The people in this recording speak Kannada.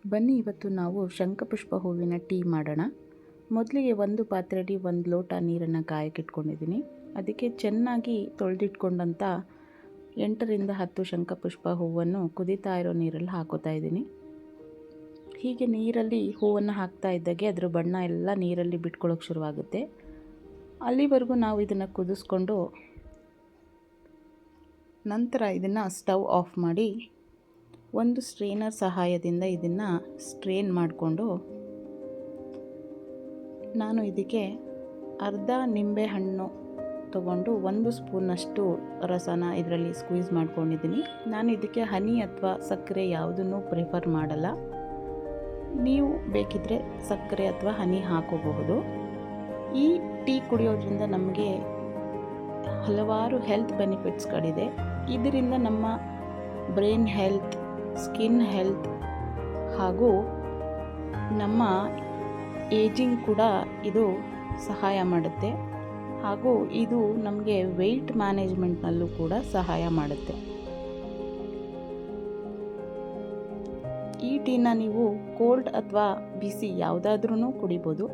ಬನ್ನಿ ಇವತ್ತು ನಾವು ಶಂಖಪುಷ್ಪ ಹೂವಿನ ಟೀ ಮಾಡೋಣ. ಮೊದಲಿಗೆ ಒಂದು ಪಾತ್ರೆಯಲ್ಲಿ 1 ಲೋಟ ನೀರನ್ನು ಕಾಯಕ್ಕಿಟ್ಕೊಂಡಿದ್ದೀನಿ. ಅದಕ್ಕೆ ಚೆನ್ನಾಗಿ ತೊಳೆದಿಟ್ಕೊಂಡಂಥ 8 ರಿಂದ 10 ಶಂಖಪುಷ್ಪ ಹೂವನ್ನು ಕುದೀತಾ ಇರೋ ನೀರಲ್ಲಿ ಹಾಕೋತಾ ಇದ್ದೀನಿ. ಹೀಗೆ ನೀರಲ್ಲಿ ಹೂವನ್ನು ಹಾಕ್ತಾ ಇದ್ದಾಗೆ ಅದರ ಬಣ್ಣ ಎಲ್ಲ ನೀರಲ್ಲಿ ಬಿಟ್ಕೊಳ್ಳೋಕೆ ಶುರುವಾಗುತ್ತೆ. ಅಲ್ಲಿವರೆಗೂ ನಾವು ಇದನ್ನು ಕುದಿಸ್ಕೊಂಡು ನಂತರ ಇದನ್ನು ಸ್ಟವ್ ಆಫ್ ಮಾಡಿ ಒಂದು ಸ್ಟ್ರೇನರ್ ಸಹಾಯದಿಂದ ಇದನ್ನು ಸ್ಟ್ರೇನ್ ಮಾಡಿಕೊಂಡು ನಾನು ಇದಕ್ಕೆ ಅರ್ಧ ನಿಂಬೆ ಹಣ್ಣು ತಗೊಂಡು 1 ಸ್ಪೂನಷ್ಟು ರಸನ ಇದರಲ್ಲಿ ಸ್ಕ್ವೀಸ್ ಮಾಡ್ಕೊಂಡಿದ್ದೀನಿ. ನಾನು ಇದಕ್ಕೆ ಹನಿ ಅಥವಾ ಸಕ್ಕರೆ ಯಾವುದನ್ನು ಪ್ರಿಫರ್ ಮಾಡಲ್ಲ. ನೀವು ಬೇಕಿದ್ದರೆ ಸಕ್ಕರೆ ಅಥವಾ ಹನಿ ಹಾಕೋಬಹುದು. ಈ ಟೀ ಕುಡಿಯೋದ್ರಿಂದ ನಮಗೆ ಹಲವಾರು ಹೆಲ್ತ್ ಬೆನಿಫಿಟ್ಸ್ಗಳಿದೆ. ಇದರಿಂದ ನಮ್ಮ ಬ್ರೈನ್ ಹೆಲ್ತ್, ಸ್ಕಿನ್ ಹೆಲ್ತ್ ಹಾಗೂ ನಮ್ಮ ಏಜಿಂಗ್ ಕೂಡ ಇದು ಸಹಾಯ ಮಾಡುತ್ತೆ. ಹಾಗೂ ಇದು ನಮಗೆ ವೆಯ್ಟ್ ಮ್ಯಾನೇಜ್ಮೆಂಟ್ನಲ್ಲೂ ಕೂಡ ಸಹಾಯ ಮಾಡುತ್ತೆ. ಈ ಟೀನ ನೀವು ಕೋಲ್ಡ್ ಅಥವಾ ಬಿಸಿ ಯಾವುದಾದ್ರೂ ಕುಡಿಬೋದು.